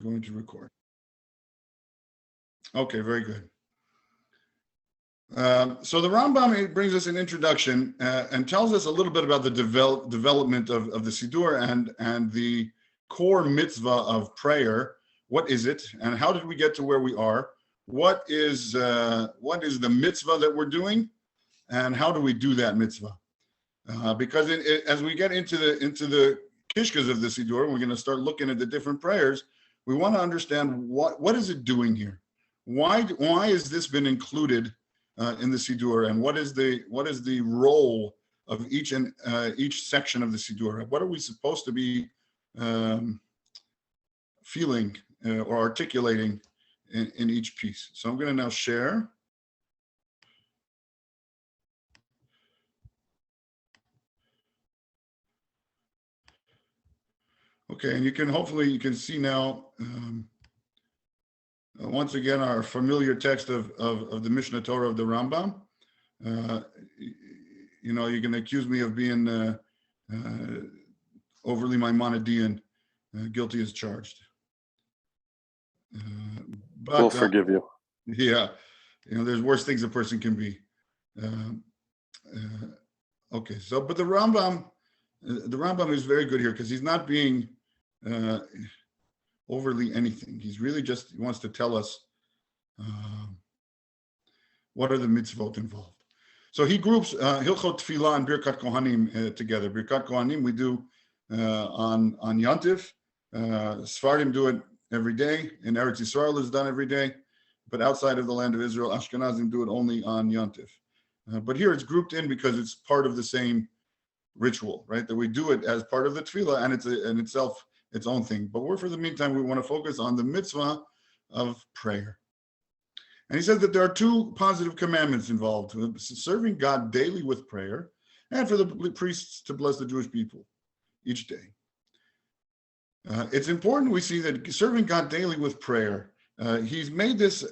going to record. Okay, very good. So the Rambam brings us an introduction and tells us a little bit about the development of the Siddur and the core mitzvah of prayer. What is it, and how did we get to where we are? What is the mitzvah that we're doing, and how do we do that mitzvah? Because as we get into the kishkas of the Siddur, we're going to start looking at the different prayers. We want to understand what is it doing here. Why has this been included in the Siddur, and what is the role of each section of the Siddur? What are we supposed to be feeling or articulating in each piece? So I'm going to now share. Okay, and you can see now. Once again, our familiar text of the Mishnah Torah of the Rambam. You can accuse me of being overly Maimonidean, guilty as charged. But we'll forgive you. Yeah, there's worse things a person can be. Okay, so but the Rambam is very good here because he's not being overly anything. He's really he wants to tell us what are the mitzvot involved. So he groups Hilchot Tefillah and Birkat Kohanim together. Birkat Kohanim we do on Yantif. Sfardim do it every day. In Eretz Yisrael it's done every day. But outside of the land of Israel, Ashkenazim do it only on Yantif. But here it's grouped in because it's part of the same ritual, right? That we do it as part of the Tefillah, and it's in itself its own thing. But for the meantime, we want to focus on the mitzvah of prayer. And he says that there are two positive commandments involved: serving God daily with prayer, and for the priests to bless the Jewish people each day. It's important we see that serving God daily with prayer, he's made this,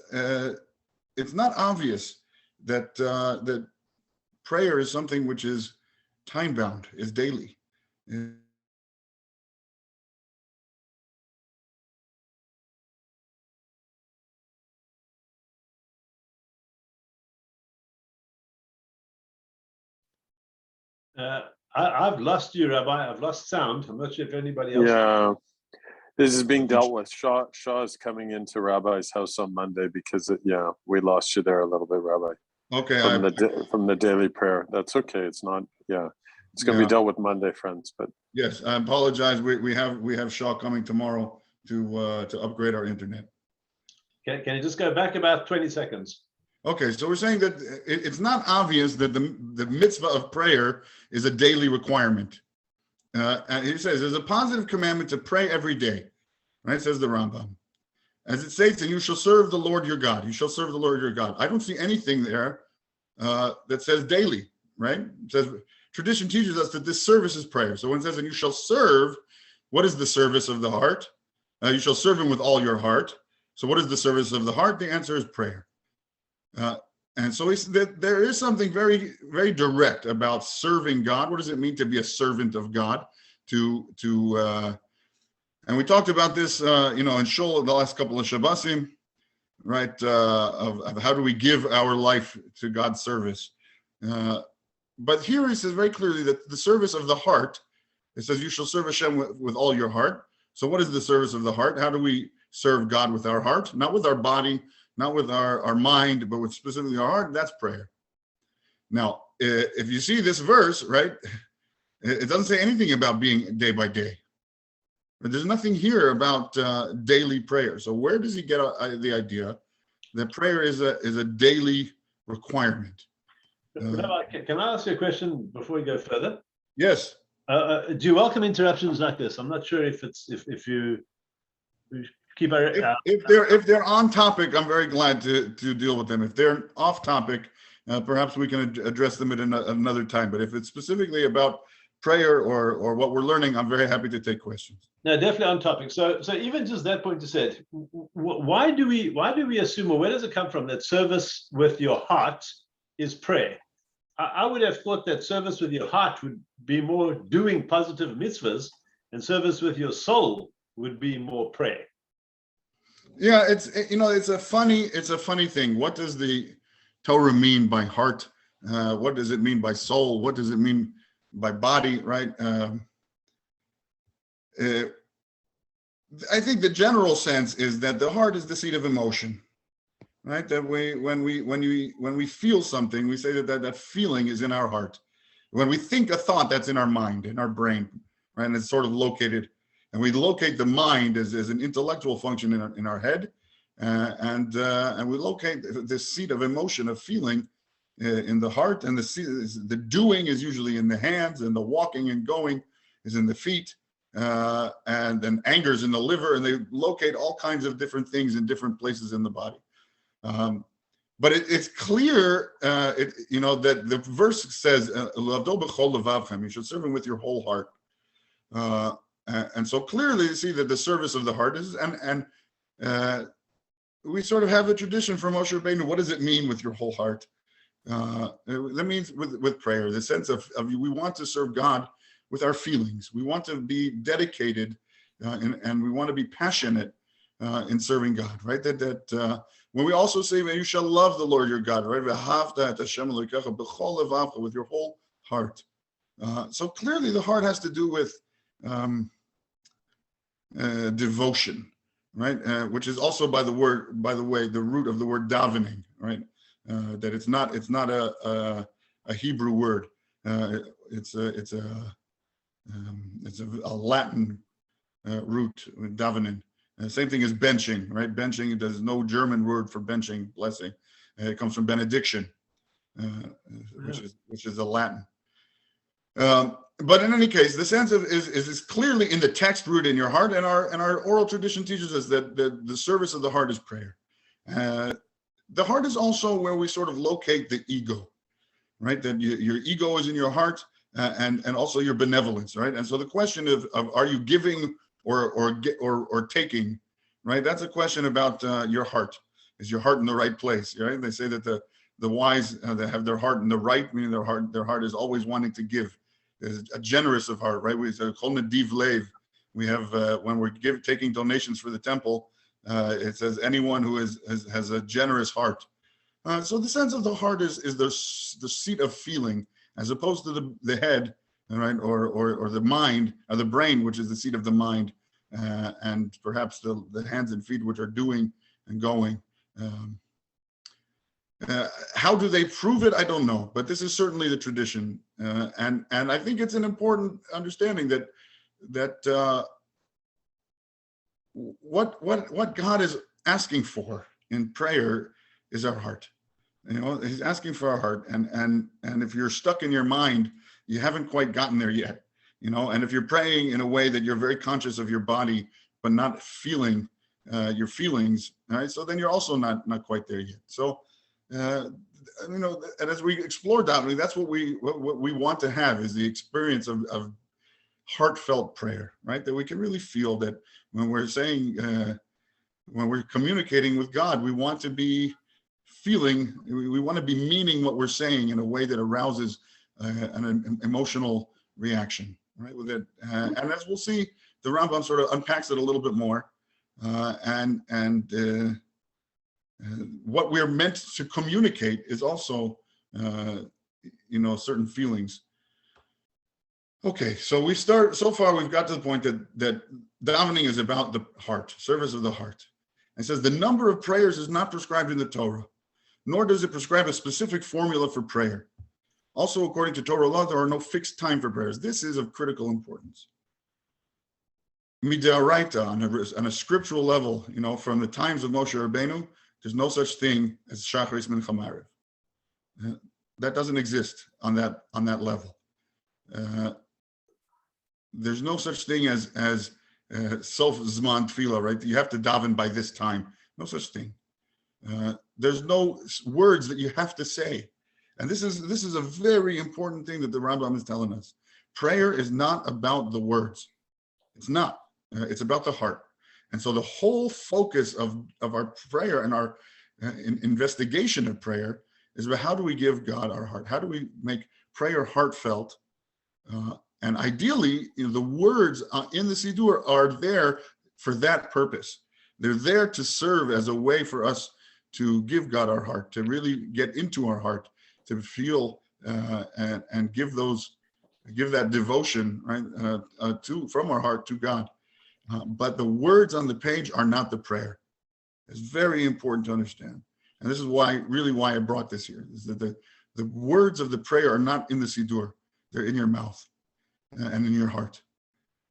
it's not obvious that that prayer is something which is time-bound, is daily. I've lost you, Rabbi. I've lost sound. I'm not sure if anybody else. Yeah, this is being dealt with. Shaw is coming into Rabbi's house on Monday because we lost you there a little bit, Rabbi. Okay. From the daily prayer. That's okay. It's not. Yeah, it's going to be dealt with Monday, friends. But yes, I apologize. We have Shaw coming tomorrow to upgrade our internet. Can you just go back about 20 seconds? Okay, so we're saying that it's not obvious that the mitzvah of prayer is a daily requirement. And he says there's a positive commandment to pray every day, right? Says the Rambam. As it states, and you shall serve the Lord your God. You shall serve the Lord your God. I don't see anything there that says daily, right? It says tradition teaches us that this service is prayer. So when it says, and you shall serve, what is the service of the heart? You shall serve him with all your heart. So what is the service of the heart? The answer is prayer. And so there is something very, very direct about serving God. What does it mean to be a servant of God? And we talked about this, in Shul the last couple of Shabbosim, right? Of how do we give our life to God's service? But here he says very clearly that the service of the heart, it says you shall serve Hashem with all your heart. So what is the service of the heart? How do we serve God with our heart? Not with our body, not with our mind, but with specifically our heart. That's prayer. Now, if you see this verse, right, it doesn't say anything about being day by day. There's nothing here about daily prayer. So where does he get the idea that prayer is a daily requirement? Rabbi, can I ask you a question before we go further? Yes. Do you welcome interruptions like this? I'm not sure if you keep if they're on topic, I'm very glad to deal with them. If they're off topic, perhaps we can address them at another time. But if it's specifically about prayer or what we're learning, I'm very happy to take questions. No, definitely on topic. So even just that point you said, why do we assume, or where does it come from, that service with your heart is prayer? I would have thought that service with your heart would be more doing positive mitzvahs, and service with your soul would be more prayer. Yeah, it's a funny thing. What does the Torah mean by heart? What does it mean by soul? What does it mean by body? Right? I think the general sense is that the heart is the seat of emotion, right? That when we feel something, we say that feeling is in our heart. When we think a thought, that's in our mind, in our brain, right? And it's sort of located, and we locate the mind as an intellectual function in our head, and we locate this seat of emotion, of feeling, in the heart, and the doing is usually in the hands, and the walking and going is in the feet. And then anger is in the liver, and they locate all kinds of different things in different places in the body. But it's clear, that the verse says, you should serve him with your whole heart. And so clearly you see that the service of the heart is, and we sort of have a tradition from Moshe Rabbeinu. What does it mean with your whole heart? That means with prayer, the sense of we want to serve God with our feelings. We want to be dedicated, and we want to be passionate in serving God, right? That when we also say, you shall love the Lord your God, right? With your whole heart. So clearly the heart has to do with devotion, right? Which is also, by the way, the root of the word davening, right? That it's not a Hebrew word. It's a Latin root, davening. Same thing as benching, right? Benching, there's no German word for benching, blessing. It comes from benediction, which is a Latin. But in any case, the sense of is clearly in the text root in your heart, and our oral tradition teaches us that the service of the heart is prayer. The heart is also where we sort of locate the ego, right? That your ego is in your heart, and also your benevolence, right? And so the question of are you giving or taking, right? That's a question about your heart. Is your heart in the right place, right? They say that the wise that have their heart in the right, meaning their heart is always wanting to give. There's a generous of heart, right? We say kol nediv lev. We have when we're taking donations for the temple, it says anyone who has a generous heart. So the sense of the heart is the seat of feeling, as opposed to the head, right, or the mind, or the brain, which is the seat of the mind, and perhaps the hands and feet, which are doing and going. How do they prove it? I don't know, but this is certainly the tradition, and I think it's an important understanding that what God is asking for in prayer is our heart. He's asking for our heart, and if you're stuck in your mind, you haven't quite gotten there yet, and if you're praying in a way that you're very conscious of your body but not feeling your feelings, right? So then you're also not quite there yet. So and as we explore Davening, that's what we want to have, is the experience of heartfelt prayer, right? That we can really feel that when we're saying when we're communicating with God, we want to be feeling, we want to be meaning what we're saying in a way that arouses an emotional reaction, right? With it, and as we'll see, the Rambam sort of unpacks it a little bit more, and what we're meant to communicate is also, certain feelings. Okay, so so far we've got to the point that davening is about the heart, service of the heart. It says the number of prayers is not prescribed in the Torah, nor does it prescribe a specific formula for prayer. Also, according to Torah law, there are no fixed time for prayers. This is of critical importance. Midoraita, on a scriptural level, from the times of Moshe Rabbeinu, there's no such thing as Shacharis Mincha Maariv. That doesn't exist on that level. There's no such thing as Sof Zman Tefillah, right? You have to daven by this time. No such thing. There's no words that you have to say. And this is a very important thing that the Rambam is telling us. Prayer is not about the words. It's not. It's about the heart. And so the whole focus of our prayer and our investigation of prayer is about how do we give God our heart? How do we make prayer heartfelt? And ideally, the words in the Siddur are there for that purpose. They're there to serve as a way for us to give God our heart, to really get into our heart, to feel and give that devotion, right, from our heart to God. But the words on the page are not the prayer. It's very important to understand. And this is why I brought this here, is that the words of the prayer are not in the Siddur. They're in your mouth and in your heart.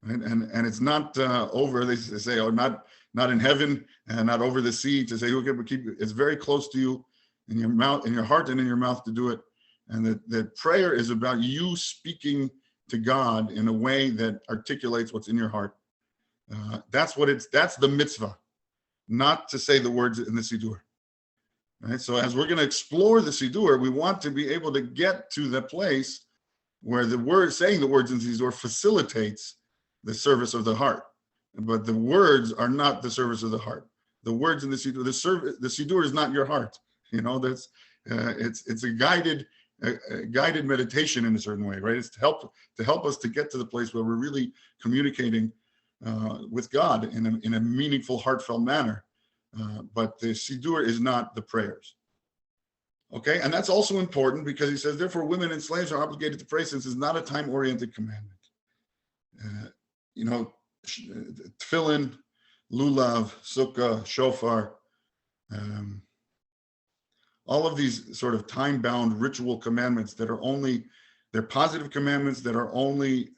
Right? And it's not over, they say, oh, not in heaven and not over the sea to say, okay, but it's very close to you in your mouth, in your heart and in your mouth to do it. And that prayer is about you speaking to God in a way that articulates what's in your heart. That's the mitzvah, not to say the words in the Siddur. Right? So as we're going to explore the Siddur, we want to be able to get to the place where saying the words in the Siddur facilitates the service of the heart. But the words are not the service of the heart. The words in the Siddur, the Siddur is not your heart. That's it's a guided meditation in a certain way, right? It's to help us to get to the place where we're really communicating with God in a meaningful, heartfelt manner. But the Siddur is not the prayers. Okay, and that's also important because he says, therefore, women and slaves are obligated to pray since it's not a time-oriented commandment. Tefillin, lulav, sukkah, shofar, all of these sort of time-bound ritual commandments that they're positive commandments that are only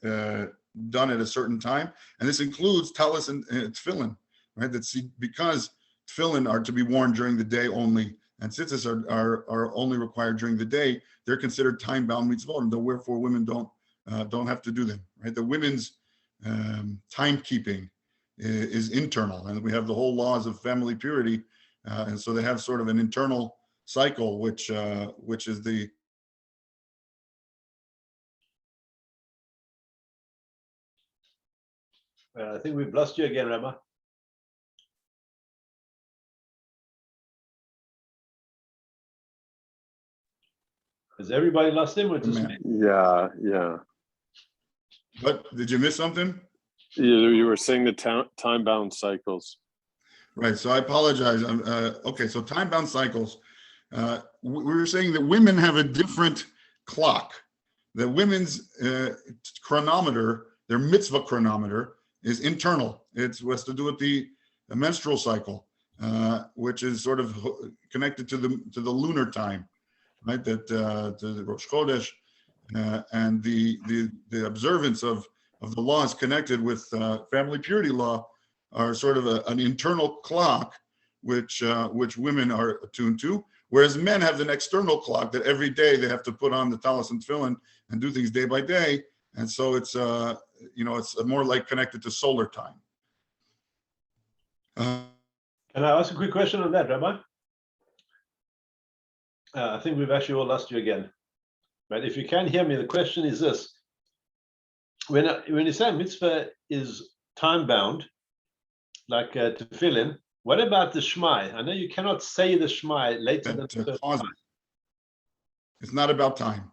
done at a certain time. And this includes talis and tefillin, right? Because tefillin are to be worn during the day only, and tzitzis are only required during the day. They're considered time-bound mitzvot, and wherefore women don't have to do them, right? The women's timekeeping is internal, and we have the whole laws of family purity, and so they have sort of an internal cycle, which is the I think we've lost you again, Rabbi. Has everybody lost him or just me? Yeah. But did you miss something? You were saying the time-bound cycles. Right. So I apologize. Okay. So time-bound cycles. We were saying that women have a different clock. The women's chronometer, their mitzvah chronometer, is internal. It has to do with the menstrual cycle, which is sort of connected to the lunar time, right? That to the Rosh Chodesh and the observance of the laws connected with family purity law are sort of an internal clock, which women are attuned to, whereas men have an external clock that every day they have to put on the talis and tefillin and do things day by day, and so it's it's more like connected to solar time. Can I ask a quick question on that, Rabbi? I think we've actually all lost you again. But if you can hear me, the question is this: when you say mitzvah is time bound, like tefillin, what about the Shema? I know you cannot say the Shema later than the time. It's not about time.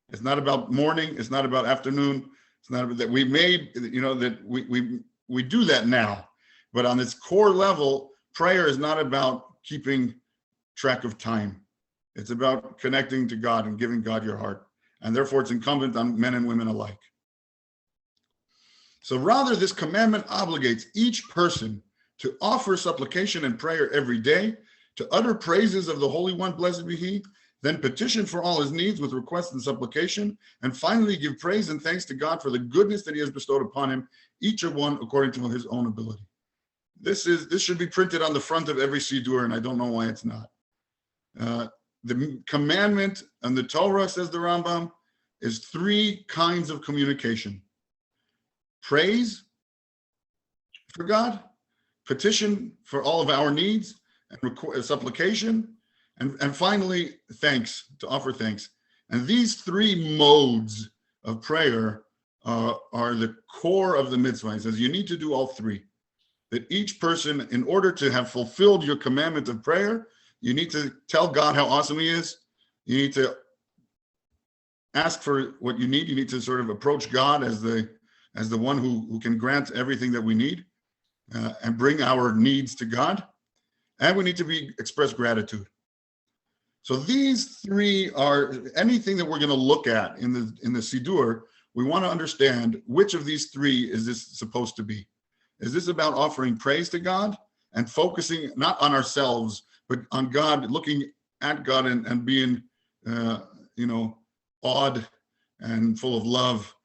It's not about morning. It's not about afternoon. It's not that we made, that we do that now. But on its core level, prayer is not about keeping track of time. It's about connecting to God and giving God your heart. And therefore, it's incumbent on men and women alike. So rather, this commandment obligates each person to offer supplication and prayer every day, to utter praises of the Holy One, blessed be He, then petition for all his needs with request and supplication, and finally give praise and thanks to God for the goodness that he has bestowed upon him, each of one according to his own ability. This should be printed on the front of every Siddur, and I don't know why it's not. The commandment and the Torah, says the Rambam, is 3 kinds of communication: praise for God, petition for all of our needs, and supplication, and finally, thanks, to offer thanks. And these 3 modes of prayer are the core of the mitzvah. He says you need to do all 3. That each person, in order to have fulfilled your commandment of prayer, you need to tell God how awesome he is. You need to ask for what you need. You need to sort of approach God as the one who can grant everything that we need. and bring our needs to God, and we need to express gratitude. So these three are anything that we're going to look at in the Siddur. We want to understand which of these three is this supposed to be. Is this about offering praise to God and focusing not on ourselves, but on God, looking at God and being, awed and full of love?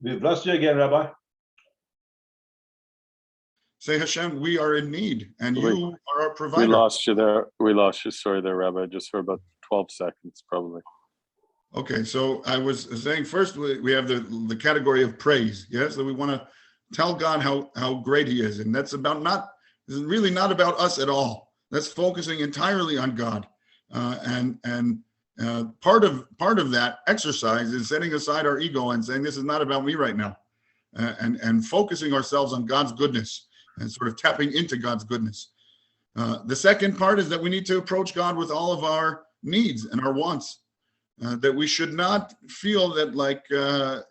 We've lost you again, Rabbi. Say, Hashem, we are in need, and you are our provider. We lost you there. We lost you. Sorry there, Rabbi, just for about 12 seconds, probably. Okay, so I was saying first we have the category of praise. Yes, that we want to tell God how great He is, and that's really not about us at all. That's focusing entirely on God, and part of that exercise is setting aside our ego and saying this is not about me right now, and focusing ourselves on God's goodness and sort of tapping into God's goodness. The second part is that we need to approach God with all of our needs and our wants. That we should not feel that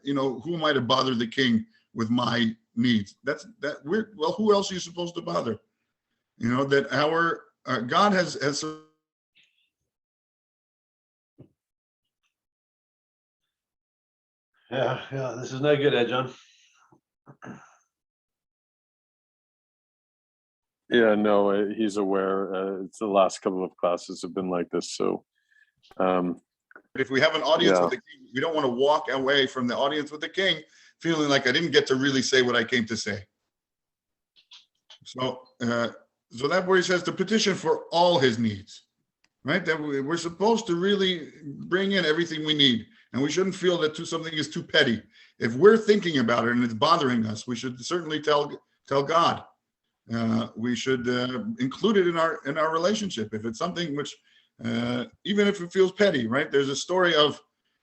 who am I to bother the king with my needs? Who else are you supposed to bother? That our God has Yeah, this is no good, John. Yeah, no, he's aware. It's the last couple of classes have been like this, so. If we have an audience with the king, we don't want to walk away from the audience with the king feeling like I didn't get to really say what I came to say. So that's where he says to petition for all his needs, right? That we're supposed to really bring in everything we need, and we shouldn't feel that something is too petty. If we're thinking about it and it's bothering us, we should certainly tell God. We should include it in our relationship. If it's something which even if it feels petty, right? There's a story of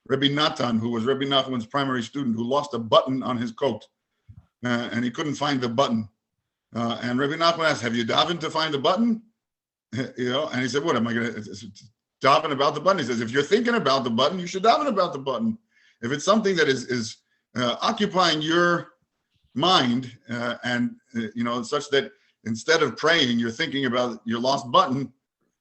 Rabbi Natan, who was Rabbi Nachman's primary student, who lost a button on his coat, and he couldn't find the button. And Rabbi Nachman asked, "Have you davened to find the button?" And he said, "What am I going to daven about the button?" He says, "If you're thinking about the button, you should daven about the button. If it's something that is occupying your mind, and such that instead of praying, you're thinking about your lost button."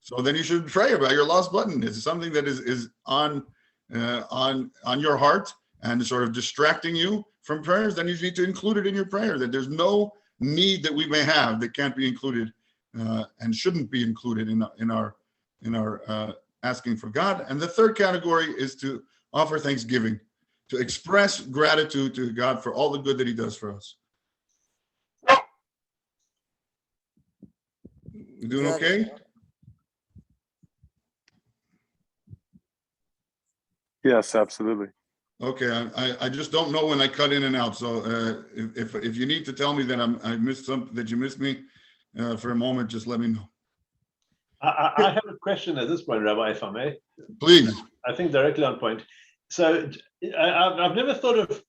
So then you should pray about your lost button. It's something that is on your heart and sort of distracting you from prayers. Then you need to include it in your prayer. That there's no need that we may have that can't be included and shouldn't be included in our asking for God. And the third category is to offer thanksgiving, to express gratitude to God for all the good that He does for us. You doing okay? Yes, absolutely. Okay, I just don't know when I cut in and out. So if you need to tell me that I missed something, that you missed me for a moment, just let me know. I have a question at this point, Rabbi, if I may. Please. I think directly on point. So I've never thought of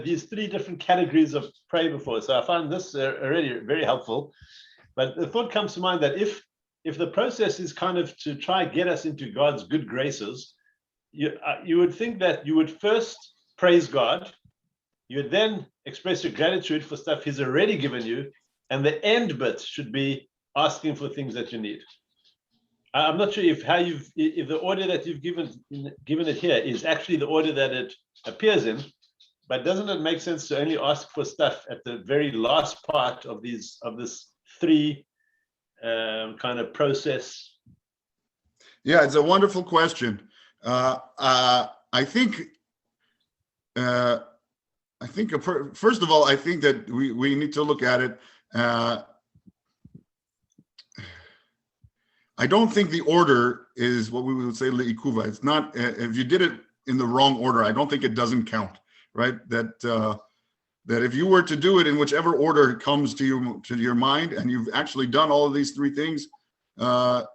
these three different categories of prayer before. So I find this already very helpful. But the thought comes to mind that if the process is kind of to try get us into God's good graces, you would think that you would first praise God, you would then express your gratitude for stuff He's already given you, and the end bit should be asking for things that you need. I'm not sure if the order that you've given it here is actually the order that it appears in, but doesn't it make sense to only ask for stuff at the very last part of this three kind of process? Yeah, it's a wonderful question. I think first of all, I think that we need to look at it. I don't think the order is what we would say le'ikuva. It's not, if you did it in the wrong order, I don't think it doesn't count, right? That if you were to do it in whichever order comes to your mind, and you've actually done all of these three things, the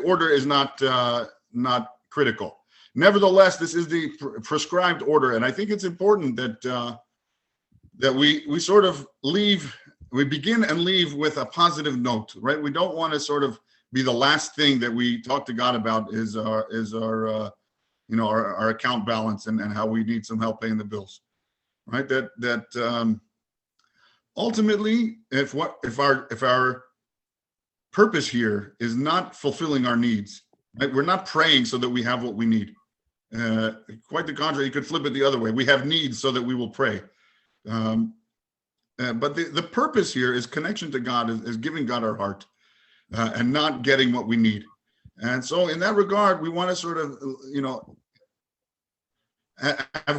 order is not critical. Nevertheless, this is the prescribed order, and I think it's important that we sort of leave we begin and leave with a positive note, right? We don't want to sort of be the last thing that we talk to God about is our account balance and how we need some help paying the bills, right? Ultimately, if our purpose here is not fulfilling our needs, right? We're not praying so that we have what we need. Quite the contrary, you could flip it the other way. We have needs so that we will pray. But the purpose here is connection to God, is giving God our heart and not getting what we need. And so in that regard, we want to sort of,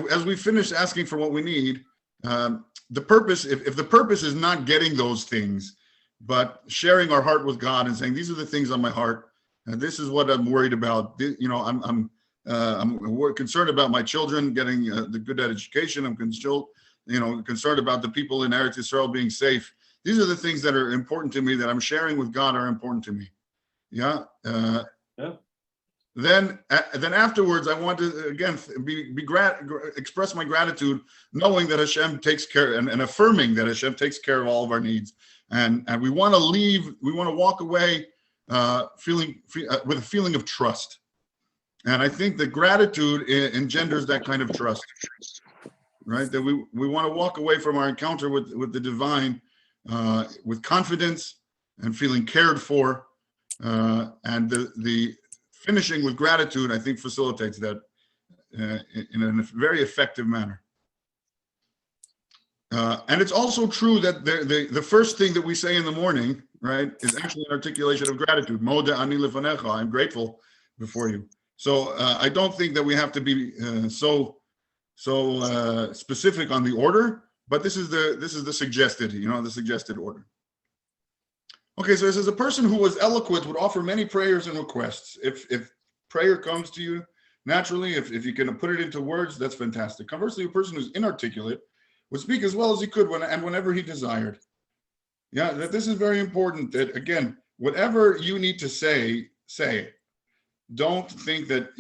as we finish asking for what we need, the purpose, if the purpose is not getting those things, but sharing our heart with God and saying, these are the things on my heart, and this is what I'm worried about. I'm concerned about my children getting the good education. I'm concerned about the people in Eretz Yisrael being safe. These are the things that are important to me, that I'm sharing with God, are important to me. Yeah. Then afterwards, I want to again express my gratitude, knowing that Hashem takes care, and affirming that Hashem takes care of all of our needs. And we want to walk away with a feeling of trust. And I think that gratitude engenders that kind of trust, right? That we want to walk away from our encounter with the divine with confidence and feeling cared for. And the finishing with gratitude, I think, facilitates that in a very effective manner. And it's also true that the first thing that we say in the morning, right, is actually an articulation of gratitude. Moda ani lefanecha, I'm grateful before you. So I don't think that we have to be so specific on the order, but this is the suggested order. Okay, so it says, a person who was eloquent would offer many prayers and requests. If prayer comes to you naturally, if you can put it into words, that's fantastic. Conversely, a person who's inarticulate would speak as well as he could whenever he desired. Yeah, that this is very important, that again, whatever you need to say it. Don't think that,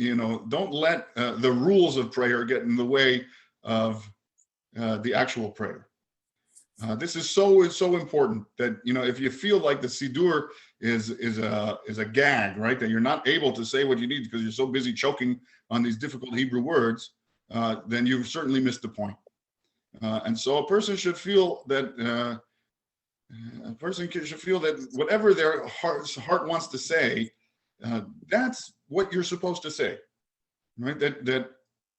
don't let the rules of prayer get in the way of the actual prayer. This is so important that, if you feel like the Siddur is a gag, right? That you're not able to say what you need because you're so busy choking on these difficult Hebrew words, then you've certainly missed the point. And so a person should feel that whatever their heart wants to say, that's what you're supposed to say, right? That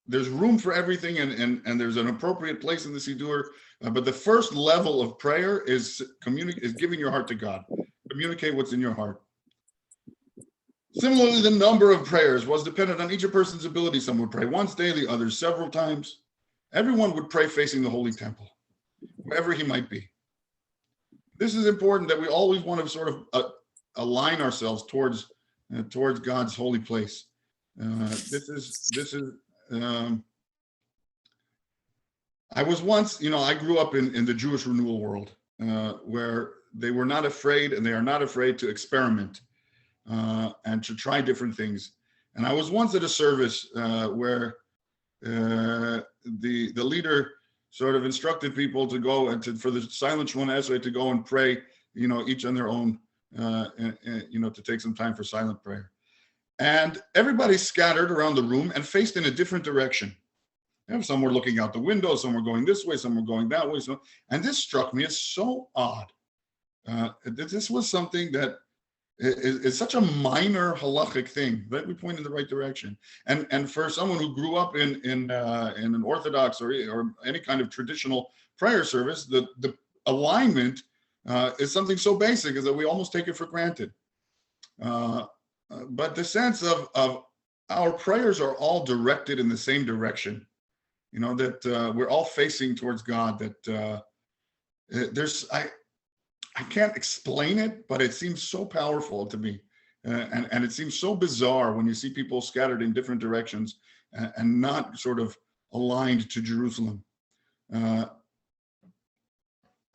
there's room for everything, and there's an appropriate place in the Siddur. But the first level of prayer is giving your heart to God. Communicate what's in your heart. Similarly, the number of prayers was dependent on each person's ability. Some would pray once daily, others several times. Everyone would pray facing the Holy Temple, wherever he might be. This is important, that we always want to sort of align ourselves towards God's holy place. I was once, I grew up in the Jewish renewal world, where they were not afraid, and they are not afraid to experiment and to try different things. And I was once at a service where the leader sort of instructed people to go and for the silent Shemona Esrei to go and pray, each on their own, to take some time for silent prayer. And everybody scattered around the room and faced in a different direction. Some were looking out the window, some were going this way, some were going that way. And this struck me as so odd. This was something that is such a minor halachic thing, that we point in the right direction. And for someone who grew up in an Orthodox or any kind of traditional prayer service, the alignment is something so basic, is that we almost take it for granted. But the sense of our prayers are all directed in the same direction. That we're all facing towards God, that I can't explain it, but it seems so powerful to me. And it seems so bizarre when you see people scattered in different directions and not sort of aligned to Jerusalem. I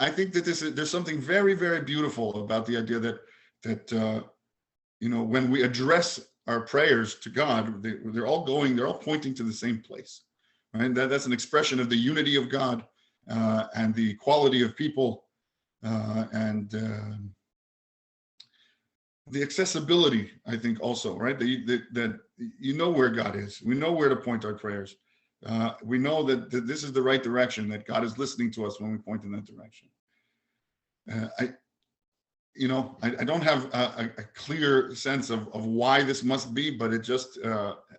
think that there's something very, very beautiful about the idea that when we address our prayers to God, they're all pointing to the same place. Right? That's an expression of the unity of God and the equality of people. and the accessibility, I think, also, right? That you know where God is. We know where to point our prayers. We know that this is the right direction, that God is listening to us when we point in that direction. I don't have a clear sense of why this must be, but it just,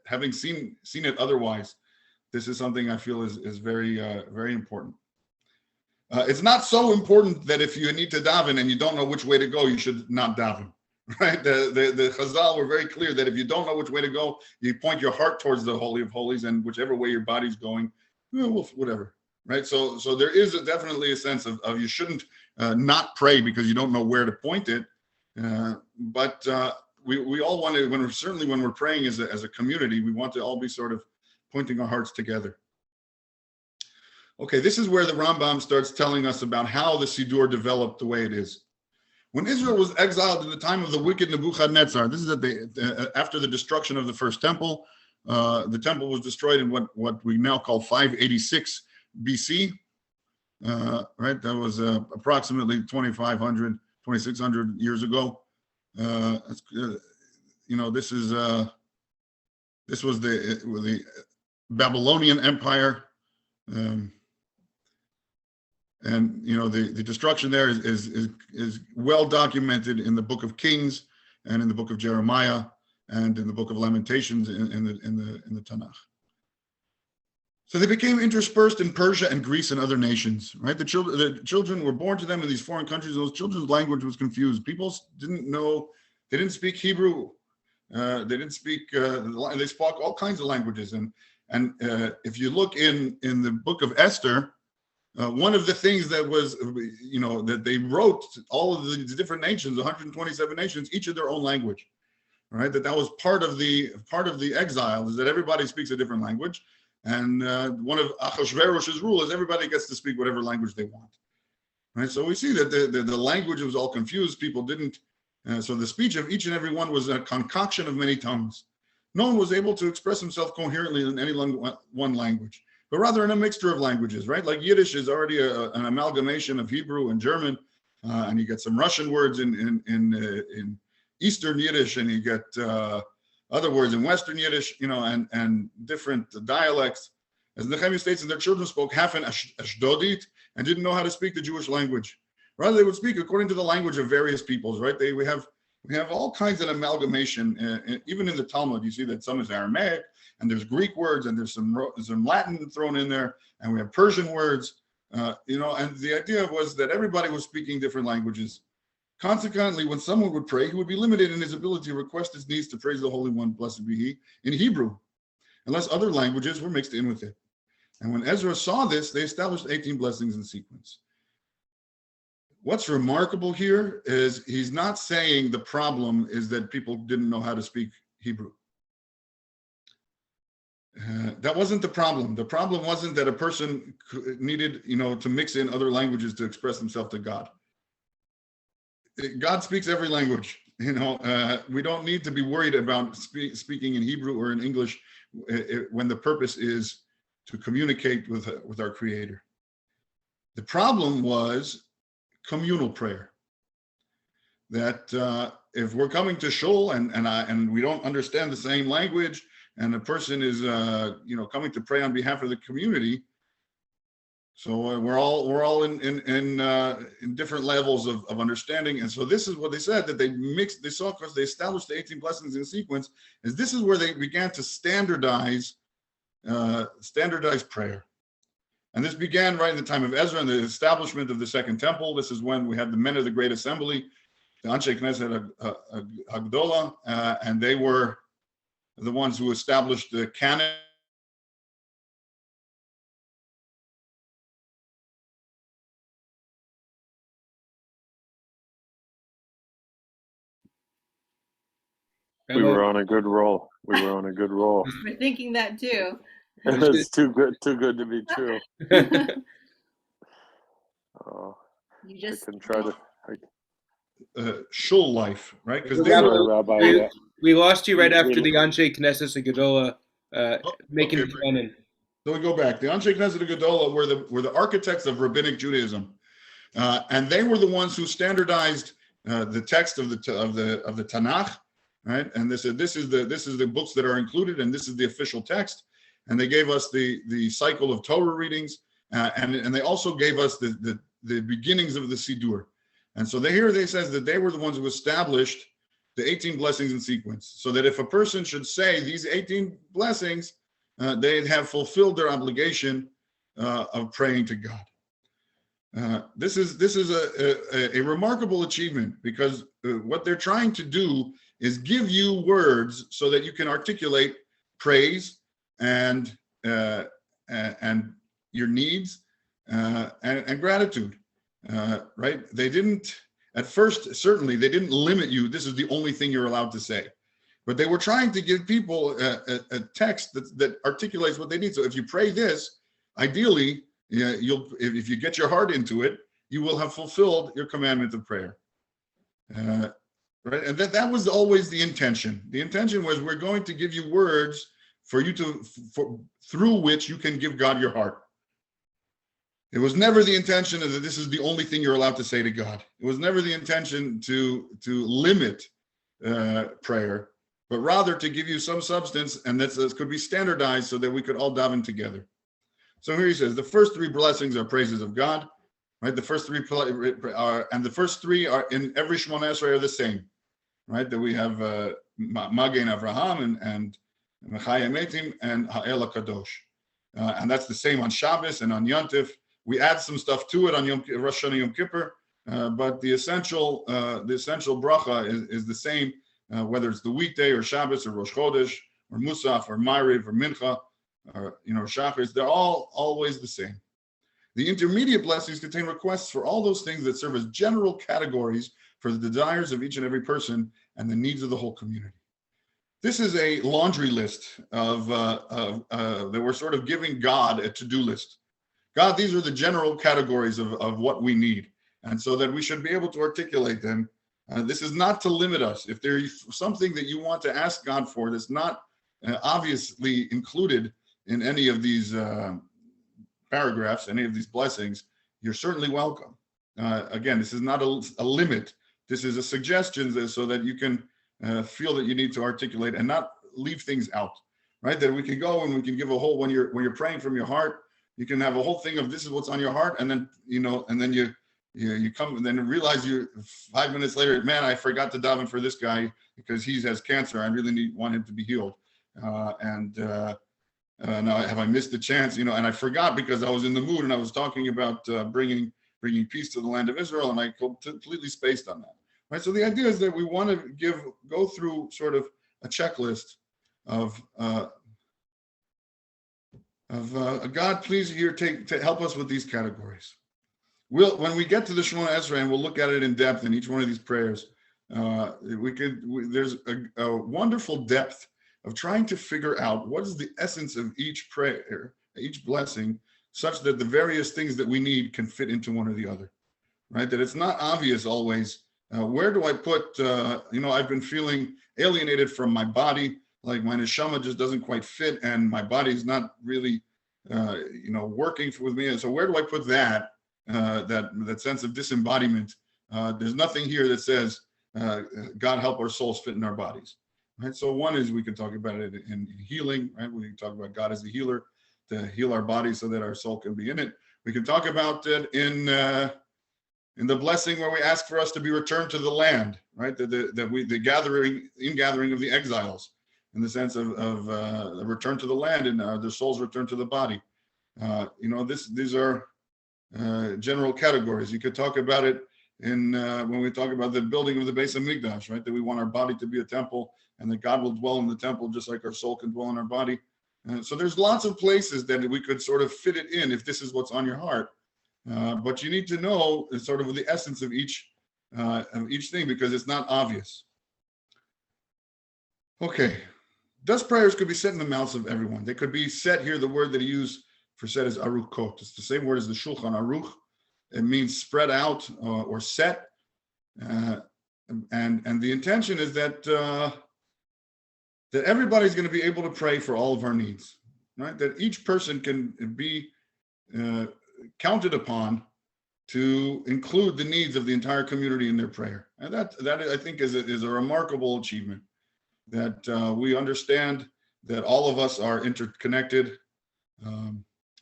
having seen it otherwise, this is something I feel is very, very important. It's not so important that if you need to daven and you don't know which way to go, you should not daven, right? The Chazal were very clear that if you don't know which way to go, you point your heart towards the Holy of Holies, and whichever way your body's going, well, whatever, right? So there is definitely a sense of you shouldn't not pray because you don't know where to point it. But we all want to, when we're praying as a community, we want to all be sort of pointing our hearts together. Okay, this is where the Rambam starts telling us about how the Siddur developed the way it is. When Israel was exiled in the time of the wicked Nebuchadnezzar, this is after the destruction of the first temple. The temple was destroyed in what we now call 586 BC. Right, that was approximately 2,500, 2,600 years ago. This was the Babylonian Empire. And the destruction there is well documented in the Book of Kings and in the Book of Jeremiah and in the Book of Lamentations in the Tanakh. So they became interspersed in Persia and Greece and other nations. Right, the children were born to them in these foreign countries. Those children's language was confused. People didn't know. They didn't speak Hebrew. They didn't speak. They spoke all kinds of languages. And if you look in the Book of Esther. One of the things that was, that they wrote, all of the different nations, 127 nations, each of their own language, right? That was part of the exile, is that everybody speaks a different language, and one of Achashverosh's rule is everybody gets to speak whatever language they want, right? So we see that the language was all confused. People didn't. So the speech of each and every one was a concoction of many tongues. No one was able to express himself coherently in any one language, but rather in a mixture of languages, right? Like Yiddish is already an amalgamation of Hebrew and German, and you get some Russian words in Eastern Yiddish, and you get other words in Western Yiddish, and different dialects. As Nehemiah states, that their children spoke half in Ashdodit and didn't know how to speak the Jewish language. Rather, they would speak according to the language of various peoples, right? We have all kinds of amalgamation. Even in the Talmud, you see that some is Aramaic, and there's Greek words, and there's some Latin thrown in there, and we have Persian words, and the idea was that everybody was speaking different languages. Consequently, when someone would pray, he would be limited in his ability to request his needs to praise the Holy One, blessed be He, in Hebrew, unless other languages were mixed in with it. And when Ezra saw this, they established 18 blessings in sequence. What's remarkable here is he's not saying the problem is that people didn't know how to speak Hebrew. That wasn't the problem. The problem wasn't that a person needed, to mix in other languages to express himself to God. God speaks every language. We don't need to be worried about speaking in Hebrew or in English when the purpose is to communicate with our Creator. The problem was communal prayer. That if we're coming to shul and we don't understand the same language, and the person is coming to pray on behalf of the community, so we're all in different levels of understanding. And so this is what they said, that they saw, because they established the 18 blessings in sequence, is this is where they began to standardize prayer. And this began right in the time of Ezra and the establishment of the Second Temple. This is when we had the men of the Great Assembly, the Anshe Knesset Hagdola, and they were the ones who established the canon. We were on a good roll. We're thinking that too. It's too good to be true. You just I can try to. Shul life, right? Because we lost you right after the Anshe Knesset Gedola making the canon. So we go back. The Anshe Knesset Gedola were the architects of rabbinic Judaism. And they were the ones who standardized the text of the Tanakh, right? And this is the books that are included, and this is the official text. And they gave us the cycle of Torah readings, and they also gave us the beginnings of the Siddur. And so they says that they were the ones who established the 18 blessings in sequence, so that if a person should say these 18 blessings, they'd have fulfilled their obligation of praying to God. This is a remarkable achievement, because what they're trying to do is give you words so that you can articulate praise and your needs and gratitude. Right? They didn't, at first, certainly, they didn't limit you. This is the only thing you're allowed to say. But they were trying to give people a text that articulates what they need. So if you pray this, ideally, if you get your heart into it, you will have fulfilled your commandment of prayer. Right? And that was always the intention. The intention was, we're going to give you words for you through which you can give God your heart. It was never the intention that this is the only thing you're allowed to say to God. It was never the intention to limit prayer, but rather to give you some substance, and that could be standardized so that we could all daven together. So here he says, the first three blessings are praises of God, right? The first three are, and the first three are in every Shemona Esrei are the same, right? That we have Magen Avraham and Mechayim Metim and Ha'el HaKadosh. And that's the same on Shabbos and on Yontif. We add some stuff to it on Rosh Hashanah Yom Kippur, but the essential bracha is the same, whether it's the weekday or Shabbos or Rosh Chodesh or Musaf or Ma'ariv or Mincha or Shacharis. They're all always the same. The intermediate blessings contain requests for all those things that serve as general categories for the desires of each and every person and the needs of the whole community. This is a laundry list that we're sort of giving God a to-do list. God, these are the general categories of what we need, and so that we should be able to articulate them. This is not to limit us. If there's something that you want to ask God for that's not obviously included in any of these paragraphs, any of these blessings, you're certainly welcome. Again, this is not a limit. This is a suggestion so that you can feel that you need to articulate and not leave things out, right? That we can go and we can give a whole, when you're praying from your heart, you can have a whole thing of this is what's on your heart, and then you come and then realize you 5 minutes later, man, I forgot to daven for this guy because he has cancer. I really want him to be healed, now have I missed the chance? And I forgot because I was in the mood and I was talking about bringing peace to the land of Israel, and I completely spaced on that. Right. So the idea is that we want to go through sort of a checklist of God, please here to help us with these categories. When we get to the Shemona Esrei, and we'll look at it in depth in each one of these prayers, there's a wonderful depth of trying to figure out what is the essence of each prayer, each blessing, such that the various things that we need can fit into one or the other, right? That it's not obvious always. Where do I put, I've been feeling alienated from my body, like my neshama just doesn't quite fit and my body's not really, working with me. And so where do I put that sense of disembodiment? There's nothing here that says, God help our souls fit in our bodies. Right? So one is we can talk about it in healing, right? We can talk about God as the healer to heal our body so that our soul can be in it. We can talk about it in the blessing where we ask for us to be returned to the land, right? The gathering of the exiles, in the sense of the return to the land and their souls return to the body. These are general categories. You could talk about it in when we talk about the building of the Beis Hamikdash, right? That we want our body to be a temple, and that God will dwell in the temple just like our soul can dwell in our body. So there's lots of places that we could sort of fit it in if this is what's on your heart. But you need to know sort of the essence of each thing, because it's not obvious. Okay, thus prayers could be said in the mouths of everyone. They could be said here. The word that he used for said is arukot. It's the same word as the Shulchan Aruch. It means spread out or set. And the intention is that everybody's going to be able to pray for all of our needs, right? That each person can be counted upon to include the needs of the entire community in their prayer. And that I think is a remarkable achievement, that we understand that all of us are interconnected.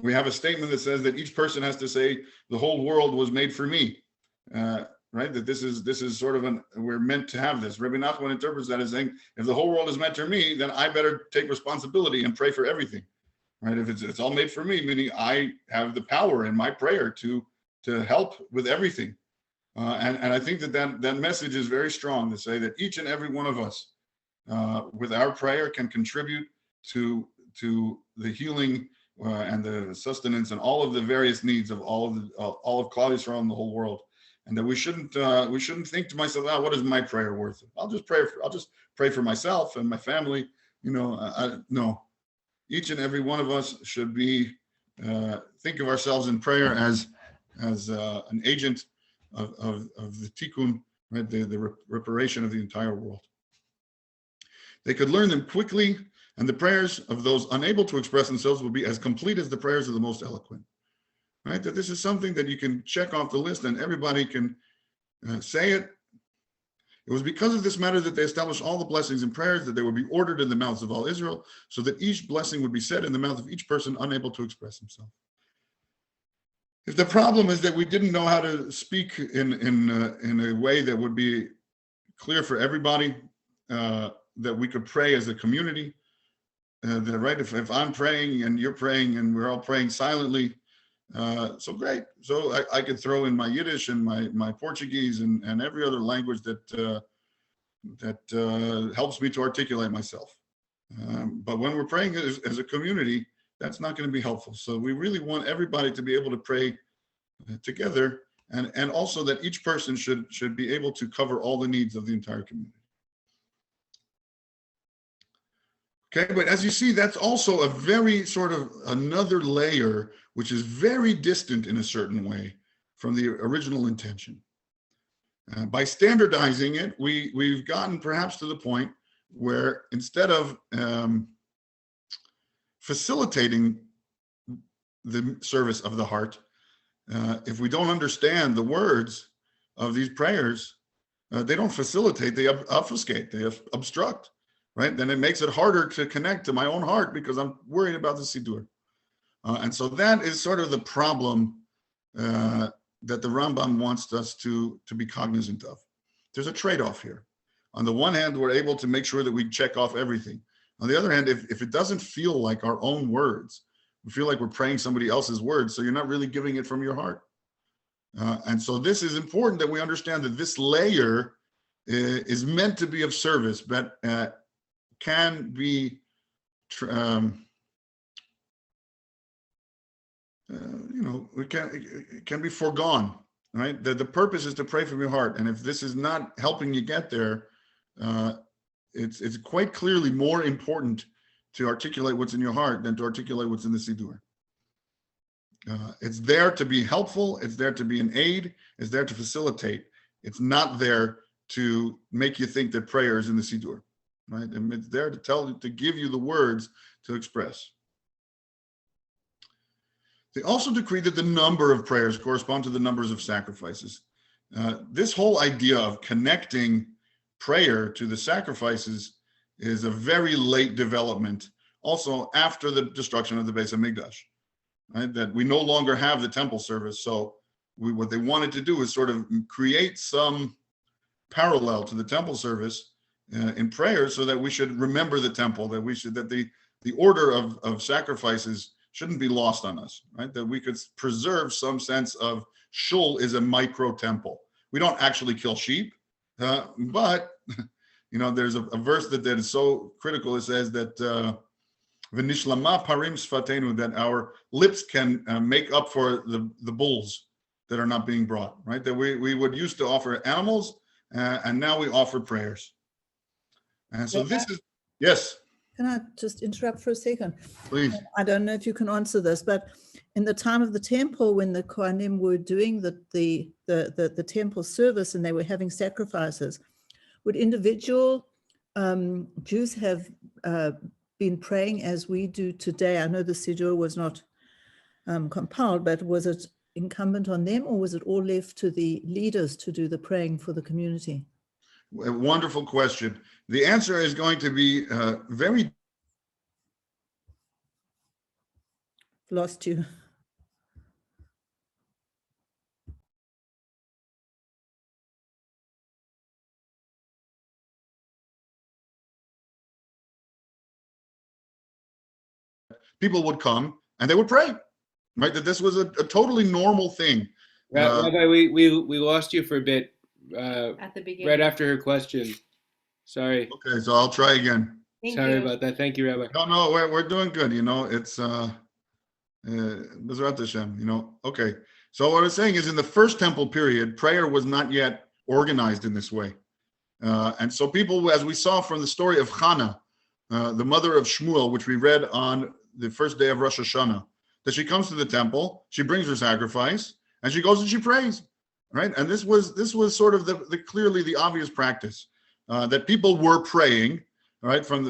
We have a statement that says that each person has to say, the whole world was made for me, right? That this is sort of we're meant to have this. Rabbi Nachman interprets that as saying, if the whole world is meant for me, then I better take responsibility and pray for everything, right? If it's all made for me, meaning I have the power in my prayer to help with everything. And I think that message is very strong, to say that each and every one of us, with our prayer, can contribute to the healing and the sustenance and all of the various needs of all of Klal Yisrael and the whole world. And that we shouldn't think to myself, what is my prayer worth? I'll just pray for myself and my family. No, each and every one of us should be think of ourselves in prayer as an agent of the tikkun, right? The reparation of the entire world. They could learn them quickly, and the prayers of those unable to express themselves will be as complete as the prayers of the most eloquent. Right? That this is something that you can check off the list and everybody can say it. It was because of this matter that they established all the blessings and prayers, that they would be ordered in the mouths of all Israel, so that each blessing would be said in the mouth of each person unable to express himself. If the problem is that we didn't know how to speak in a way that would be clear for everybody, that we could pray as a community, right? If I'm praying and you're praying and we're all praying silently, so great. So I could throw in my Yiddish and my Portuguese and every other language that helps me to articulate myself. But when we're praying as a community, that's not going to be helpful. So we really want everybody to be able to pray together, and also that each person should be able to cover all the needs of the entire community. Okay, but as you see, that's also a very sort of another layer, which is very distant in a certain way from the original intention. By standardizing it, we've gotten perhaps to the point where instead of facilitating the service of the heart, if we don't understand the words of these prayers, they don't facilitate, they obfuscate, they obstruct. Right? Then it makes it harder to connect to my own heart because I'm worried about the Siddur. And so that is sort of the problem that the Rambam wants us to be cognizant of. There's a trade-off here. On the one hand, we're able to make sure that we check off everything. On the other hand, if it doesn't feel like our own words, we feel like we're praying somebody else's words, so you're not really giving it from your heart. And so this is important that we understand that this layer is meant to be of service, but can be, it can be foregone, right? The purpose is to pray from your heart, and if this is not helping you get there, it's quite clearly more important to articulate what's in your heart than to articulate what's in the Siddur. It's there to be helpful. It's there to be an aid. It's there to facilitate. It's not there to make you think that prayer is in the Siddur. Right? And it's there to give you the words to express. They also decreed that the number of prayers correspond to the numbers of sacrifices. This whole idea of connecting prayer to the sacrifices is a very late development, also after the destruction of the Beis HaMikdash, right? That we no longer have the temple service. So what they wanted to do is sort of create some parallel to the temple service in prayer, so that we should remember the temple, that the order of sacrifices shouldn't be lost on us, right? That we could preserve some sense of shul is a micro temple. We don't actually kill sheep, but there's a verse that is so critical. It says that v'nishlama parim sfatenu, that our lips can make up for the bulls that are not being brought, right? That we would used to offer animals, and now we offer prayers. And so this is, yes. Can I just interrupt for a second? Please. I don't know if you can answer this, but in the time of the temple, when the Kohanim were doing the temple service and they were having sacrifices, would individual Jews have been praying as we do today? I know the Siddur was not compiled, but was it incumbent on them, or was it all left to the leaders to do the praying for the community? A wonderful question. The answer is going to be very. Lost you. People would come and they would pray, right? That this was a totally normal thing. Rabbi, we lost you for a bit At the beginning. right after her question. Sorry. Okay, so I'll try again. Sorry about that. Thank you, Rabbi. No, we're doing good. You know, it's Bezrat Hashem, you know. Okay, so what I was saying is, in the first temple period, prayer was not yet organized in this way, and so people, as we saw from the story of Hannah, the mother of Shmuel, which we read on the first day of Rosh Hashanah, that she comes to the temple, she brings her sacrifice, and she goes and she prays, right? And this was sort of the clearly the obvious practice that people were praying, right, from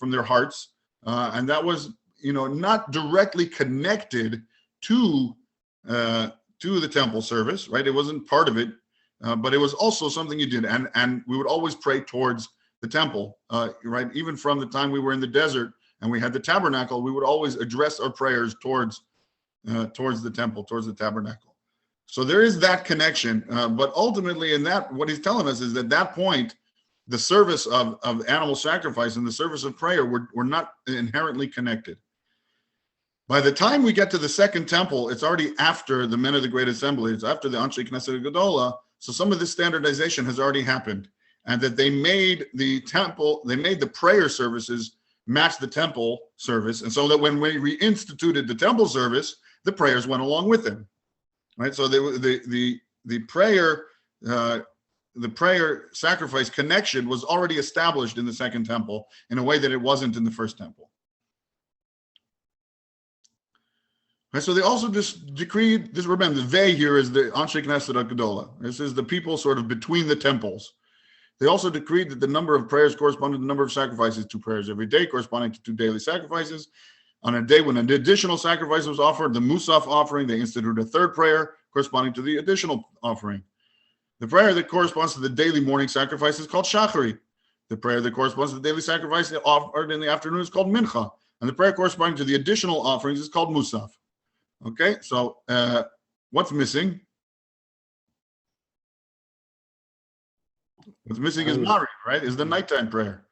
their hearts, and that was, you know, not directly connected to the temple service, right? It wasn't part of it, but it was also something you did, and we would always pray towards the temple, right? Even from the time we were in the desert and we had the tabernacle, we would always address our prayers towards the temple, towards the tabernacle. So there is that connection, but ultimately, in that, what he's telling us is that that point, the service of animal sacrifice and the service of prayer were not inherently connected. By the time we get to the second temple, it's already after the men of the Great Assembly. It's after the Anshe Knesset Gedola. So some of this standardization has already happened, and that they made the prayer services match the temple service, and so that when we reinstituted the temple service, the prayers went along with them, right? So the prayer sacrifice connection was already established in the second temple in a way that it wasn't in the first temple. Right, so they also just decreed this. Remember, the Vei here is the Anshe Knesset Gedola. This is the people sort of between the temples. They also decreed that the number of prayers corresponded to the number of sacrifices, 2 prayers every day, corresponding to 2 daily sacrifices. On a day when an additional sacrifice was offered, the Musaf offering, they instituted a 3rd prayer corresponding to the additional offering. The prayer that corresponds to the daily morning sacrifice is called Shachari. The prayer that corresponds to the daily sacrifice offered in the afternoon is called Mincha. And the prayer corresponding to the additional offerings is called Musaf. Okay, so what's missing? What's missing is Mari, right? Is the nighttime prayer.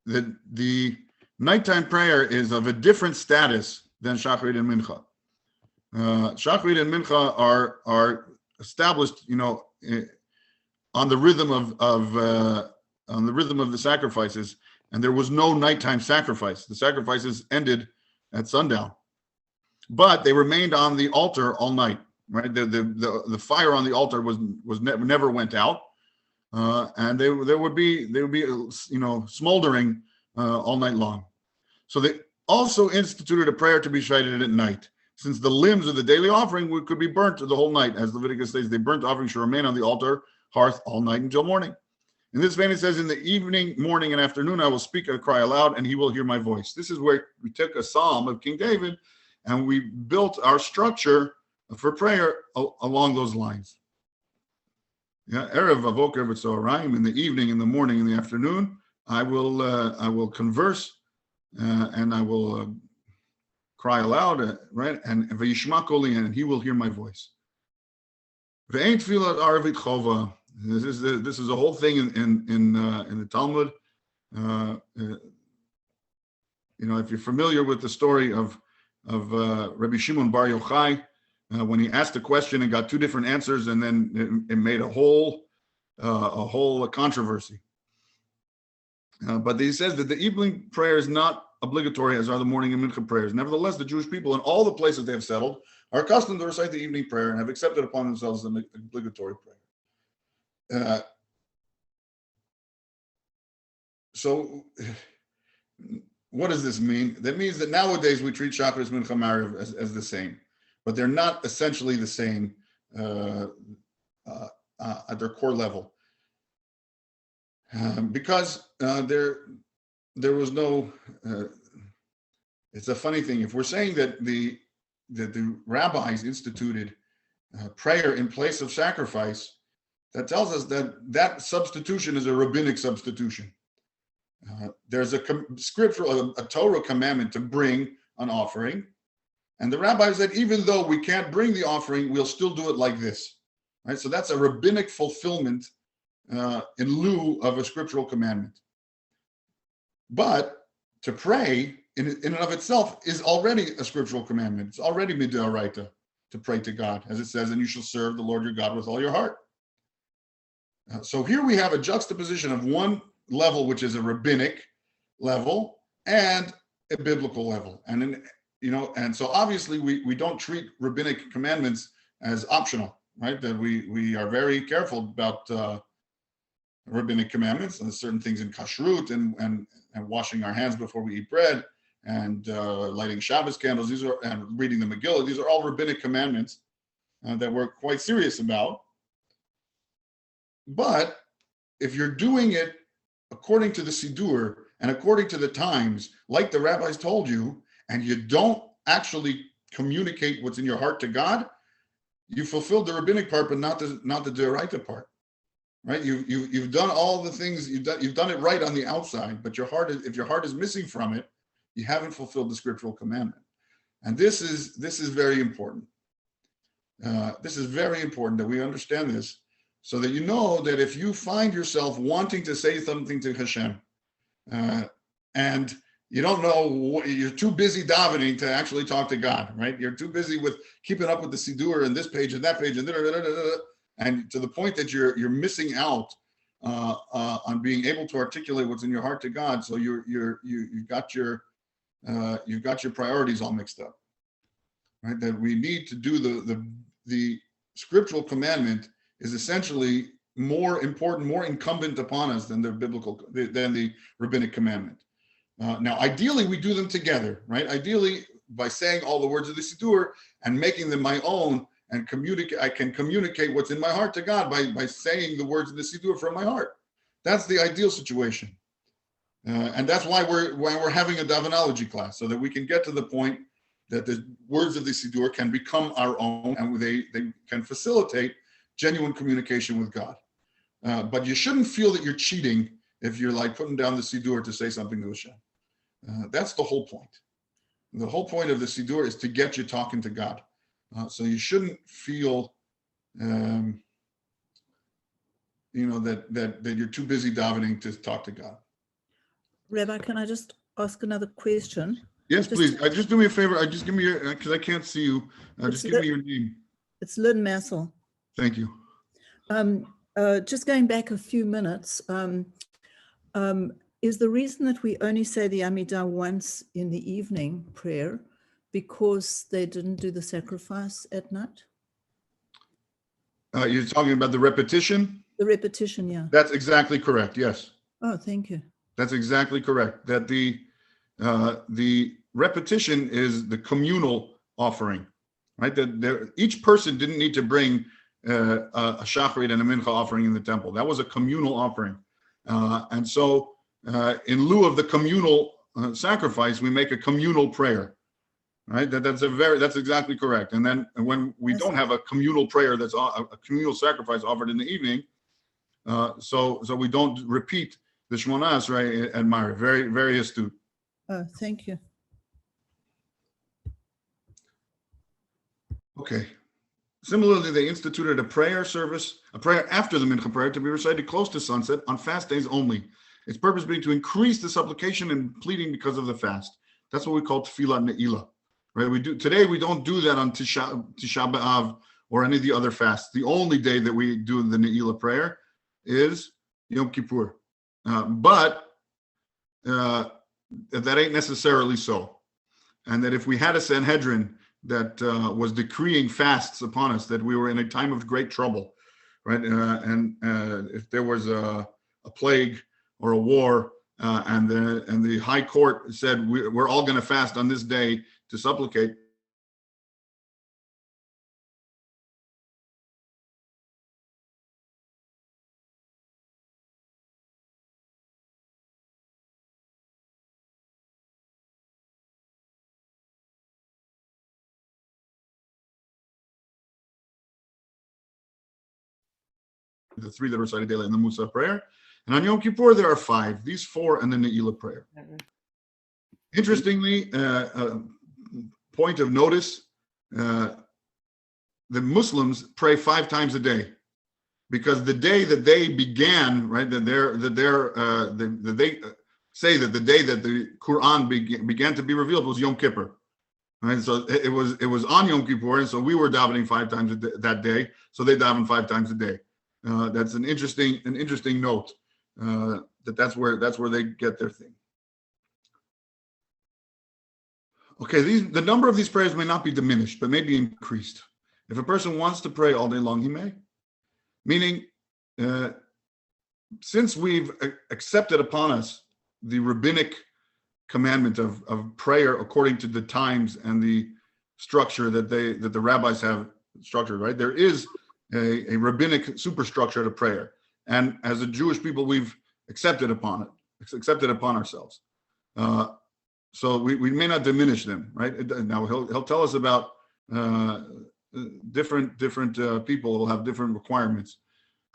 The nighttime prayer is of a different status than Shachrit and Mincha. Shachrit and Mincha are established, you know, on the rhythm of the sacrifices, and there was no nighttime sacrifice. The sacrifices ended at sundown, but they remained on the altar all night. Right, the fire on the altar never went out. And they would be you know, smoldering all night long. So they also instituted a prayer to be recited at night, since the limbs of the daily offering could be burnt the whole night. As Leviticus says, the burnt offering should remain on the altar hearth all night until morning. In this vein, it says, in the evening, morning, and afternoon, I will speak and cry aloud, and he will hear my voice. This is where we took a psalm of King David, and we built our structure for prayer along those lines. Yeah, Erev Avoker v'Tzoraim, in the evening, in the morning, in the afternoon, I will converse and I will cry aloud, right? And v'yishma koli, and he will hear my voice. Ve'ein tefillat arvit chova. This is a whole thing in the Talmud. You know, if you're familiar with the story of Rabbi Shimon Bar Yochai, when he asked a question and got 2 different answers, and then it made a whole controversy. But he says that the evening prayer is not obligatory, as are the morning and mincha prayers. Nevertheless, the Jewish people in all the places they have settled are accustomed to recite the evening prayer and have accepted upon themselves the obligatory prayer. So what does this mean? That means that nowadays we treat Shacharis, Mincha, Mariv as the same, but they're not essentially the same at their core level, because there was no. It's a funny thing. If we're saying that the the rabbis instituted prayer in place of sacrifice, that tells us that that substitution is a rabbinic substitution. There's a scriptural, a Torah commandment to bring an offering, and the rabbi said, even though we can't bring the offering, we'll still do it like this. Right? So that's a rabbinic fulfillment in lieu of a scriptural commandment. But to pray in and of itself is already a scriptural commandment. It's already midoraita to pray to God, as it says, and you shall serve the Lord your God with all your heart. So here we have a juxtaposition of one level, which is a rabbinic level, and a biblical level. And and so obviously we don't treat rabbinic commandments as optional, right? That we are very careful about rabbinic commandments and certain things in kashrut and washing our hands before we eat bread and lighting Shabbos candles. These are, and reading the Megillah. These are all rabbinic commandments that we're quite serious about. But if you're doing it according to the Siddur and according to the times, like the rabbis told you, and you don't actually communicate what's in your heart to God, you fulfilled the rabbinic part, but not the d'oraita part, right? You've done all the things, you've done it right on the outside, but if your heart is missing from it, you haven't fulfilled the scriptural commandment. And this is very important. This is very important that we understand this, so that you know that if you find yourself wanting to say something to Hashem, and you don't know, you're too busy davening to actually talk to God, right? You're too busy with keeping up with the Siddur and this page and that page and and to the point that you're missing out on being able to articulate what's in your heart to God. So you've got your priorities all mixed up, right? That we need to do the scriptural commandment is essentially more important, more incumbent upon us than the rabbinic commandment. Now, ideally, we do them together, right? Ideally, by saying all the words of the Siddur and making them my own, and I can communicate what's in my heart to God by saying the words of the Siddur from my heart. That's the ideal situation, and that's why we're having a Davenology class, so that we can get to the point that the words of the Siddur can become our own, and they can facilitate genuine communication with God. But you shouldn't feel that you're cheating if you're like putting down the Siddur to say something to Hashem. That's the whole point. The whole point of the Siddur is to get you talking to God. So you shouldn't feel, that you're too busy davening to talk to God. Rabbi, can I just ask another question? Yes, please. Just do me a favor. Just give me your, because I can't see you. Just give me your name. It's Lynn Massel. Thank you. Just going back a few minutes, is the reason that we only say the Amidah once in the evening prayer because they didn't do the sacrifice at night? You're talking about the repetition? The repetition, yeah. That's exactly correct, yes. Oh, thank you. That's exactly correct. That the repetition is the communal offering, right? That each person didn't need to bring a shacharit and a mincha offering in the temple. That was a communal offering. And so in lieu of the communal sacrifice, we make a communal prayer, right? That's exactly correct. And then when we don't have a communal prayer, that's a communal sacrifice offered in the evening, so we don't repeat the Shmona Esrei and Mari. Very, very astute. Oh, thank you. Okay. Similarly, they instituted a prayer after the mincha prayer to be recited close to sunset on fast days only. Its purpose being to increase the supplication and pleading because of the fast. That's what we call tefillah ne'ilah, right? Today we don't do that on Tisha B'Av or any of the other fasts. The only day that we do the ne'ilah prayer is Yom Kippur, but that ain't necessarily so. And that if we had a Sanhedrin that was decreeing fasts upon us, that we were in a time of great trouble, right? And if there was a plague or a war, and the high court said we're all going to fast on this day to supplicate, the 3 that are recited daily in the Mitzvah of Prayer. And on Yom Kippur, there are 5, these 4 and the Ne'ilah prayer. Interestingly, point of notice, the Muslims pray 5 times a day, because the day that they began, right, they say that the day that the Quran began to be revealed was Yom Kippur. Right, so it was on Yom Kippur, and so we were davening 5 times that day. So they daven 5 times a day. That's an interesting note. That's where they get their thing. Okay, the number of these prayers may not be diminished, but may be increased. If a person wants to pray all day long, he may. Meaning, since we've accepted upon us the rabbinic commandment of prayer according to the times and the structure that the rabbis have structured, right? There is a rabbinic superstructure to prayer, and as a Jewish people, we've accepted upon ourselves. So we may not diminish them, right? Now he'll tell us about different people will have different requirements,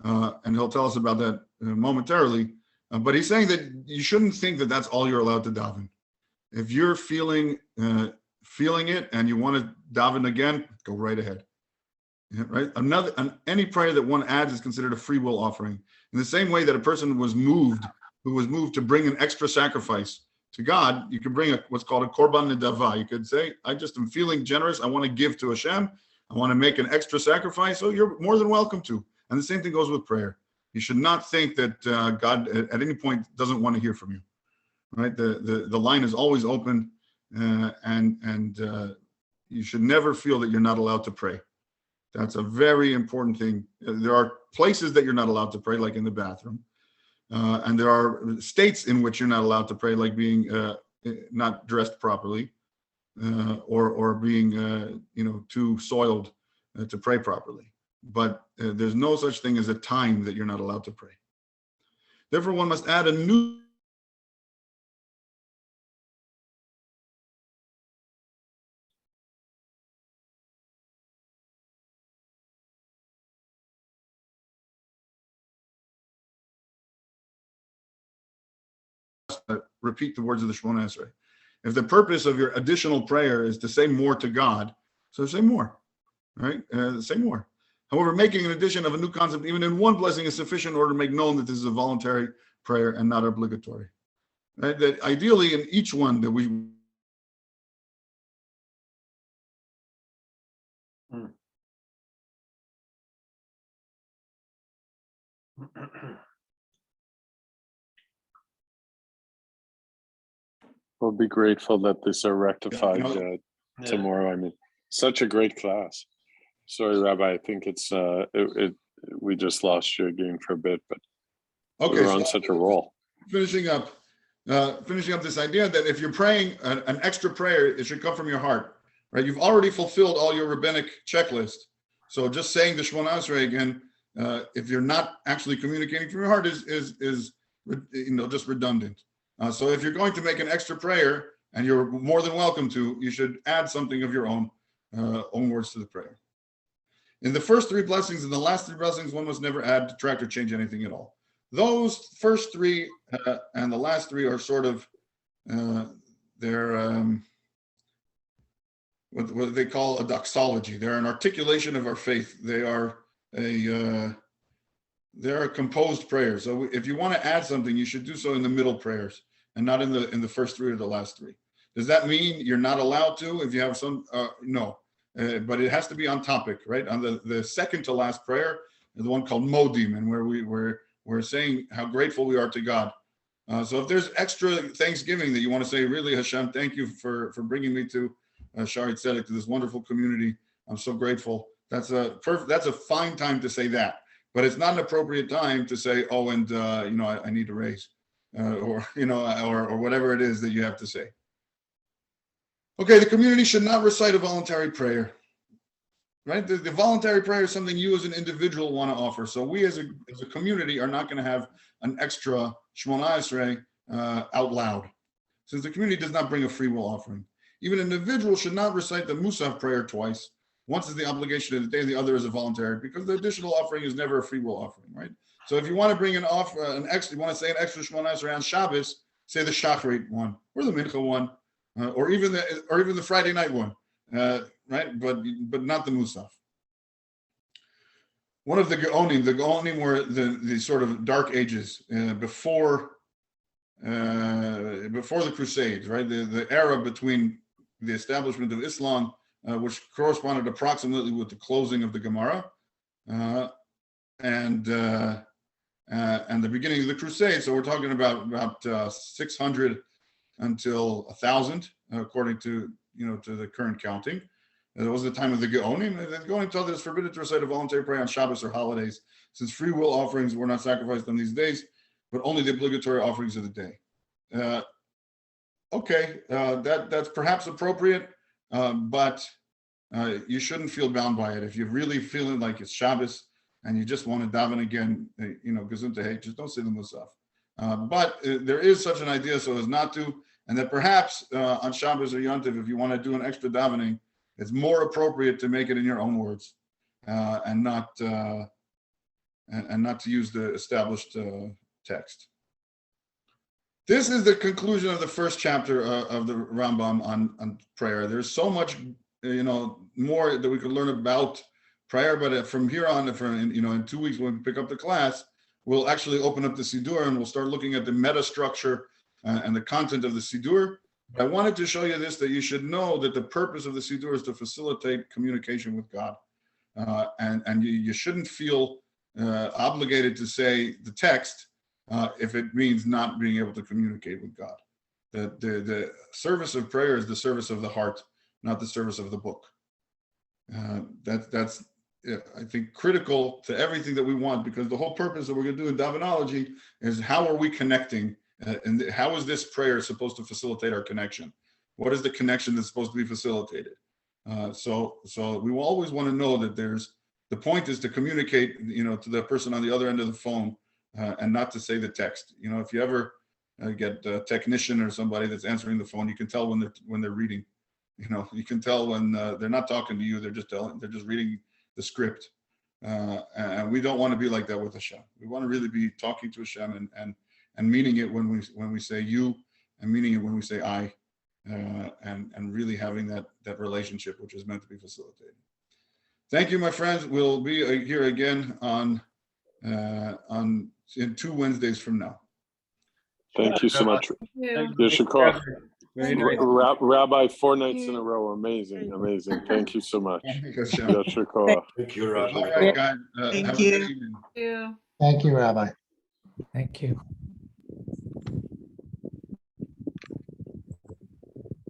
and he'll tell us about that momentarily. But he's saying that you shouldn't think that that's all you're allowed to daven. If you're feeling it and you want to daven again, go right ahead. Yeah, right? Any prayer that one adds is considered a free will offering. In the same way that a person who was moved to bring an extra sacrifice to God, you can bring what's called a korban nedava. You could say, I just am feeling generous. I want to give to Hashem. I want to make an extra sacrifice. So you're more than welcome to. And the same thing goes with prayer. You should not think that God at any point doesn't want to hear from you, right? The line is always open, and you should never feel that you're not allowed to pray. That's a very important thing. There are places that you're not allowed to pray, like in the bathroom, and there are states in which you're not allowed to pray, like being not dressed properly, or being too soiled to pray properly. But there's no such thing as a time that you're not allowed to pray. Therefore, one must add a new repeat the words of the Shemona Esrei. If the purpose of your additional prayer is to say more to God, so say more, right? Say more. However, making an addition of a new concept, even in one blessing, is sufficient in order to make known that this is a voluntary prayer and not obligatory. Right? That ideally, in each one that we We'll be grateful that this are rectified tomorrow. I mean, such a great class. Sorry, Rabbi. I think it's we just lost you again for a bit, but okay, we're on such a roll. Finishing up this idea that if you're praying an extra prayer, it should come from your heart, right? You've already fulfilled all your rabbinic checklist. So just saying the Shemona Esrei again, if you're not actually communicating from your heart, is just redundant. So if you're going to make an extra prayer, and you're more than welcome to, you should add something of your own words to the prayer. In the first 3 blessings and the last 3 blessings, one must never add, detract, or change anything at all. Those first 3 and the last 3 are sort of they're what they call a doxology. They're an articulation of our faith. They're a composed prayer. So if you want to add something, you should do so in the middle prayers and not in the first 3 or the last 3. Does that mean you're not allowed to if you have some? No, but it has to be on topic, right? On the second to last prayer is the one called Modim, and where we're saying how grateful we are to God. So if there's extra Thanksgiving that you want to say, really, Hashem, thank you for bringing me to Shari Tzedek, to this wonderful community. I'm so grateful. That's a fine time to say that. But it's not an appropriate time to say, oh, and I need a raise, or whatever it is that you have to say. Okay, the community should not recite a voluntary prayer, right? The voluntary prayer is something you as an individual want to offer. So we as a community are not going to have an extra Shemona Esrei out loud, since the community does not bring a free will offering. Even an individual should not recite the Mitzvah of Prayer twice, Once is the obligation of the day, the other is a voluntary, because the additional offering is never a free will offering, right? So if you want to bring an extra, you want to say an extra Shmona Esrei on Shabbos, say the Shachrit one, or the Mincha one, or even the Friday night one, right? But not the Musaf. One of the Gaonim were the sort of dark ages before the Crusades, right? The era between the establishment of Islam, which corresponded approximately with the closing of the Gemara, and the beginning of the Crusades. So we're talking about 600 until 1000, according to the current counting. It was the time of the Gaonim. The Gaonim told us it's forbidden to recite a voluntary prayer on Shabbos or holidays, since free will offerings were not sacrificed on these days, but only the obligatory offerings of the day. That's perhaps appropriate, but you shouldn't feel bound by it. If you're really feeling like it's Shabbos and you just want to daven again, gesundheit, just don't say the Musaf. But there is such an idea so as not to, and that perhaps on Shabbos or Yontiv, if you want to do an extra davening, it's more appropriate to make it in your own words and not to use the established text. This is the conclusion of the first chapter of the Rambam on prayer. There's so much, more that we could learn about prayer, but from here on, in 2 weeks when we pick up the class, we'll actually open up the Siddur and we'll start looking at the meta structure and the content of the Siddur. I wanted to show you this, that you should know that the purpose of the Siddur is to facilitate communication with God. And you shouldn't feel obligated to say the text if it means not being able to communicate with God. The service of prayer is the service of the heart, not the service of the book. That's I think, critical to everything that we want, because the whole purpose that we're going to do in Davenology is how are we connecting, and how is this prayer supposed to facilitate our connection? What is the connection that's supposed to be facilitated? So we will always want to know that the point is to communicate, to the person on the other end of the phone, and not to say the text. If you ever get a technician or somebody that's answering the phone, you can tell when they're reading. You can tell when they're not talking to you; they're just reading the script. And we don't want to be like that with Hashem. We want to really be talking to Hashem and meaning it when we say you, and meaning it when we say I, and really having that relationship which is meant to be facilitated. Thank you, my friends. We'll be here again in 2 Wednesdays from now. Thank you so much. Thank you. Yeshua. Very nice. Rabbi, 4 nights in a row. Amazing. Thank you so much. Yeshua. Thank you, Rabbi. All right, guys. Thank Have you. a good evening. Thank you. Thank you, Rabbi. Thank you.